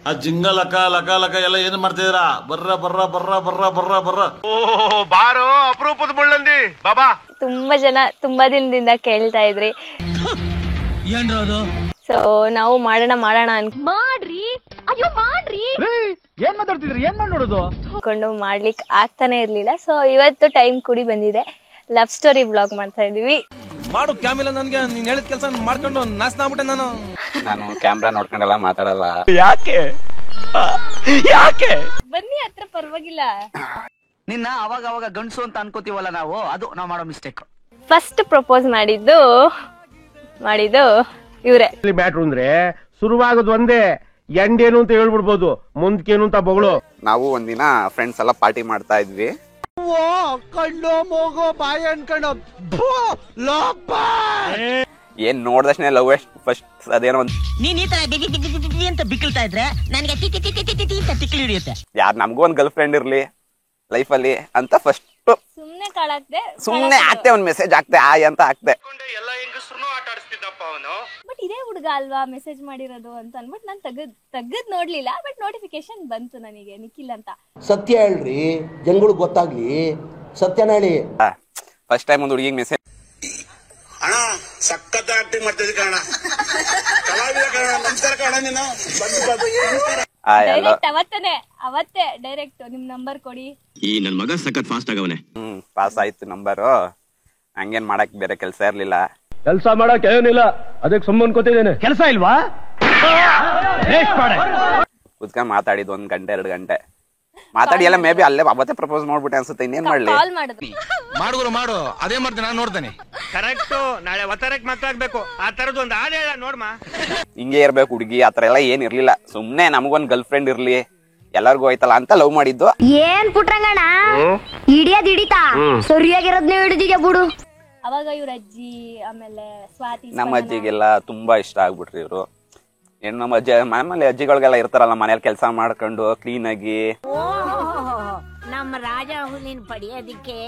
ಆ ಜಿಂಗ ಲಕ ಲಕ ಲಕ ಎಲ್ಲ ಏನ್ ಮಾಡ್ತಿದ್ದೀರಾ? ಬರ್ರ ಬರ್ರ ಬರ್ರ ಬರ್ರ ಬರ್ರ ಬರ್ರ. ಓ ಬಾರೋ ಅಪರೂಪದ ಮುಳ್ಳಂದಿ ಬಾಬಾ. ತುಂಬಾ ಜನ ತುಂಬಾ ದಿನದಿಂದ ಕೇಳ್ತಾ ಇದ್ರಿ. ಏನ್ರೋದು? ಸೊ ನಾವು ಮಾಡೋಣ ಮಾಡ್ರಿ, ಅಯ್ಯೋ ಮಾಡ್ರಿ. ಏನ್ ಮಾತಾಡ್ತಿದ್ರಿ? ಏನ್ ನೋಡೋದು ಅನ್ಕೊಂಡು ಮಾಡ್ಲಿಕ್ಕೆ ಆಗ್ತಾನೆ ಇರ್ಲಿಲ್ಲ. ಸೊ ಇವತ್ತು ಟೈಮ್ ಕೂಡಿ ಬಂದಿದೆ. ಲವ್ ಸ್ಟೋರಿ ಬ್ಲಾಗ್ ಮಾಡ್ತಾ ಇದೀವಿ. ಮಾಡು ಕ್ಯಾಮಿಲ್ಲ, ನನ್ಗೆ ನೀನ್ ಹೇಳಿದ ಕೆಲಸ ಮಾಡ್ಕೊಂಡು ನಾಶ ಆಗ್ಬಿಟ್ಟೆ. ನಾನು ಕ್ಯಾಮ್ರಾ ನೋಡ್ಕೊಂಡೆಲ್ಲ ಮಾತಾಡಲ್ಲ. ಯಾಕೆ ಬನ್ನಿ ಹತ್ರ, ಪರವಾಗಿಲ್ಲ. ನಿನ್ನ ಅವಾಗ ಗಂಡಸು ಅಂತ ಅನ್ಕೋತೀವಲ್ಲ ನಾವು, ಅದು ನಾವು ಮಾಡೋ ಮಿಸ್ಟೇಕ್. ಫಸ್ಟ್ ಪ್ರಪೋಸ್ ಮಾಡಿದ್ದು ಇವ್ರೆ. ಬ್ಯಾಟ್ರು ಅಂದ್ರೆ ಶುರುವಾಗೋದು ಒಂದೇ, ಎಂಡೇನು ಅಂತ ಹೇಳ್ಬಿಡ್ಬೋದು, ಮುಂದಕ್ಕೇನು ಅಂತ ಬಗಳು. ನಾವು ಒಂದಿನ ಫ್ರೆಂಡ್ಸ್ ಎಲ್ಲ ಪಾರ್ಟಿ ಮಾಡ್ತಾ ಇದ್ವಿ. ಕಣ್ಣು ಮೂಗು ಬಾಯಿ ಅನ್ಕೊಂಡು ಏನ್ ನೋಡ್ದಷ್ಟೇ ಲವ್ ಫಸ್ಟ್ ಅದೇನೋ ಒಂದು ನೀನ್ ಈ ತರ ಅಂತ ಬಿಕ್ಕಳ್ತಾ ಇದ್ರೆ ನನಗೆ ಅಂತ ತಿಕ್ಲಿ ಹಿಡಿಯುತ್ತೆ. ಯಾರು ನಮಗೂ ಒಂದ್ ಗರ್ಲ್ ಫ್ರೆಂಡ್ ಇರ್ಲಿ ಲೈಫ್ ಅಲ್ಲಿ ಅಂತ ಫಸ್ಟ್ ಸುಮ್ನೆ ಆಗ್ತೆ, ಒಂದ್ ಮೆಸೇಜ್ ಆಗ್ತೆ ಆಯ್ ಅಂತ ಆಗ್ತೆ. ಎಲ್ಲ ಹೆಂಗಸ್ರು ಆಟ ಆಡಿಸ್ತಿದ್ದಪ್ಪ ಅವನು. ಬಟ್ ಇದೇ ಹುಡುಗ ಅಲ್ವಾ ಮೆಸೇಜ್ ಮಾಡಿರೋದು ಅಂತ ಅನ್ಬಿಟ್ಟು ನಾನು ತೆಗದ್ ನೋಡ್ಲಿಲ್ಲ. ಬಟ್ ನೋಟಿಫಿಕೇಶನ್ ಬಂತು ನನಗೆ, ನಿಖಿಲ್ ಅಂತ. ಸತ್ಯ ಹೇಳ್ರಿ, ಜನಗಳಿಗೆ ಗೊತ್ತಾಗ್ಲಿ, ಸತ್ಯನ ಹೇಳಿ. ಫಸ್ಟ್ ಟೈಮ್ ಒಂದು ಹುಡುಗಿಗೆ ಮೆಸೇಜ್, ಅಣ್ಣ ಸಖತ್ ಆಕ್ಟಿಂಗ್ ಮಾಡ್ತಿದ್ದೆ ಕಣ, ಕಲಾವಿದ ಕಣ, ನಮಸ್ಕಾರ ಕಣ ನೀನು. ಡೈರೆಕ್ಟ್ ಅವತ್ತೇ ಡೈರೆಕ್ಟ್ ನಿಮ್ ನಂಬರ್ ಕೊಡಿ. ಈ ನನ್ ಮಗ ಸಖತ್ ಫಾಸ್ಟ್ ಆಗವನೆ. ಪಾಸ್ ಆಯ್ತು ನಂಬರು. ಹಂಗೇನ್ ಮಾಡಕ್ ಬೇರೆ ಕೆಲ್ಸ ಇರ್ಲಿಲ್ಲ. ಕೆಲಸ ಮಾಡಕ್ ಏನಿಲ್ಲ, ಅದಕ್ಕೆ ಸುಮ್ಮನೆ ಅನ್ಕೋತಿದ್ದೇನೆ. ಕೆಲಸ ಇಲ್ವಾ? ಕುತ್ಕೊಂಡ್ ಮಾತಾಡಿದ್ 1 ಗಂಟೆ 2 ಗಂಟೆ ಮಾತಾಡಿ ಎಲ್ಲ. ಮೇ ಬಿ ಅಲ್ಲೇ ಅವತ್ತೇ ಪ್ರಪೋಸ್ ಮಾಡ್ಬಿಟ್ಟೆ ಅನ್ಸುತ್ತೆ. ಇನ್ನೇನ್ ಮಾಡ್ಲಿ? ಕಾಲ್ ಮಾಡಿದ್ರು. ಮಾಡುಗುರು ಮಾಡು, ಅದೇ ಮಾಡ್ತೀನಿ, ನಾನು ನೋಡ್ತೇನೆ. ಕರೆಕ್ಟ್, ನಾಳೆ ಒತ್ತರಕ್ಕೆ ಮಾತಾಡ್ಬೇಕು. ಆ ತರದ್ ಒಂದು ಹಾಡು ಹೇಳ ನೋಡ್ಮಾ. ಹಿಂಗೆ ಇರ್ಬೇಕು ಹುಡುಗಿ, ಆತರ ಎಲ್ಲ ಏನ್ ಇರ್ಲಿಲ್ಲ. ಸುಮ್ನೆ ನಮಗೊಂದ್ ಗರ್ಲ್ ಫ್ರೆಂಡ್ ಇರ್ಲಿ, ಎಲ್ಲಾರ್ಗು ಹೋಯ್ತಲ್ಲ ಅಂತ ಲವ್ ಮಾಡಿದ್ದು. ಏನ್ ಪುಟ್ರಂಗಣ್ಣ ಹಿಡಿಯೋದ್ ಹಿಡಿತಾ, ಸರಿಯಾಗಿರೋದ್ನೇ ಹಿಡಿದಿದ್ಯಾ ಬಿಡು. ಅವಾಗ ಇವ್ರ ಅಜ್ಜಿ, ಆಮೇಲೆ ಸ್ವಾತಿ, ನಮ್ಮ ಅಜ್ಜಿಗೆಲ್ಲ ತುಂಬಾ ಇಷ್ಟ ಆಗ್ಬಿಟ್ರಿ ಇವ್ರು. ಹೆಣ್ಣು ನಮ್ಮ ಅಜ್ಜಿ, ಮನೇಲಿ ಅಜ್ಜಿಗಳಿಗೆಲ್ಲ ಇರ್ತಾರಲ್ಲ ಮನೇಲಿ ಕೆಲಸ ಮಾಡ್ಕೊಂಡು ಕ್ಲೀನ್ ಆಗಿ. ನಮ್ಮ ರಾಜ ಹುಲಿನ ಪಡೆಯೋದಿಕ್ಕೆ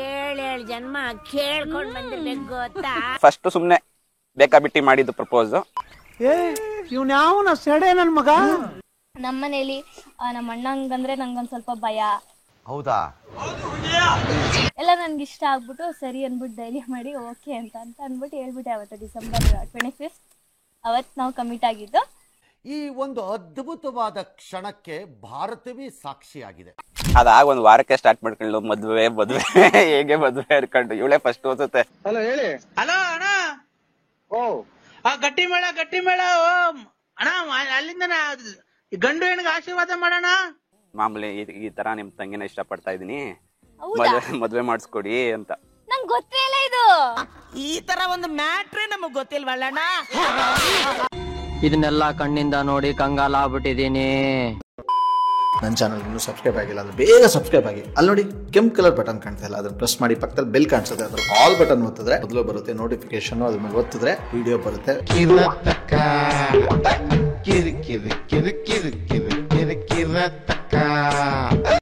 7 ಜನ್ಮ ಕೇಳ್ಕೊಂಡ್ ಬಂದಿರ್ಬೇಕು ಗೊತ್ತಾ. ಫಸ್ಟ್ ಸುಮ್ನೆ ಬೇಕಾ ಬಿಟ್ಟಿ ಮಾಡಿದ್ದು ಪ್ರಪೋಸ್. ಇವ್ನ್ಯಾವನ ಸೆಡೆ ನನ್ ಮಗ. ನಮ್ಮನೇಲಿ ನಮ್ಮ ಅಣ್ಣಂಗಂದ್ರೆ ನಂಗೊಂದ್ ಸ್ವಲ್ಪ ಭಯ. ಹೌದಾ? ಎಲ್ಲ ನನ್ಗೆ ಇಷ್ಟ ಆಗ್ಬಿಟ್ಟು ಸರಿ ಅನ್ಬಿಟ್ಟು ಧೈರ್ಯ ಮಾಡಿ ಓಕೆ ಅಂತ ಅನ್ಬಿಟ್ಟು ಹೇಳ್ಬಿಟ್ಟೆ. ಅವತ್ತು ಡಿಸೆಂಬರ್ 25 ಅವತ್ ನಾವು ಕಮಿಟ್ ಆಗಿದ್ದು. ಈ ಒಂದು ಅದ್ಭುತವಾದ ಕ್ಷಣಕ್ಕೆ ಭಾರತವೇ ಸಾಕ್ಷಿಯಾಗಿದೆ. ಅದಾಗ ಒಂದ್ ವಾರಕ್ಕೆ ಸ್ಟಾರ್ಟ್ ಮಾಡ್ಕೊಂಡು ಮದ್ವೆ ಹೇಗೆ ಮದ್ವೆ ಅನ್ಕೊಂಡು ಇವಳೇ ಫಸ್ಟ್ ಓದುತ್ತೆ. ಹಲೋ ಹೇಳಿ. ಹಲೋ ಅಣ್ಣ. ಓ ಗಟ್ಟಿ ಮೇಳ ಅಣ್ಣ, ಅಲ್ಲಿಂದ ಗಂಡು ಹೆಣ್ಣಿಗೆ ಆಶೀರ್ವಾದ ಮಾಡೋಣ. ಮಾಮೂಲಿ ಈ ತರ ನಿಮ್ ತಂಗಿನ ಇಷ್ಟ ಪಡ್ತಾ ಇದೀನಿ, ಮದ್ವೆ ಮಾಡಿಸ್ಕೊಡಿ ಅಂತ. ನಂಗೆ ಗೊತ್ತೇ ಇಲ್ಲ ಇದು. ಈ ತರ ಒಂದು ಮ್ಯಾಟ್ರೇ ನಮಗ್ ಗೊತ್ತಿಲ್ವಲ್ಲಣ್ಣ. ಇದನ್ನೆಲ್ಲ ಕಣ್ಣಿಂದ ನೋಡಿ ಕಂಗಾಲ ಆಗ್ಬಿಟ್ಟಿದೀನಿ. ನನ್ನ ಚಾನಲ್ ಇನ್ನೂ ಸಬ್ಸ್ಕ್ರೈಬ್ ಆಗಿಲ್ಲ ಅಂದ್ರೆ ಬೇಗ ಸಬ್ಸ್ಕ್ರೈಬ್ ಆಗಿ. ಅಲ್ಲಿ ನೋಡಿ ಕೆಂಪು ಕಲರ್ ಬಟನ್ ಕಾಣ್ತಾ ಇಲ್ಲ, ಅದನ್ನ ಪ್ರೆಸ್ ಮಾಡಿ. ಪಕ್ಕದಲ್ಲಿ ಬೆಲ್ ಕಾಣಿಸುತ್ತೆ, ಅದ್ರ ಆಲ್ ಬಟನ್ ಒತ್ತಿದ್ರೆ ಮೊದಲು ಬರುತ್ತೆ ನೋಟಿಫಿಕೇಶನ್. ಅದ್ರ ಮೇಲೆ ಒತ್ತಿದ್ರೆ ವಿಡಿಯೋ ಬರುತ್ತೆ. ಕಿರಿ ಕಿರಿ ಕಿರಿ ಕಿರಿ ಕಿರಿ ಕಿರಿ ಕಿರಿ ಕಿರಿ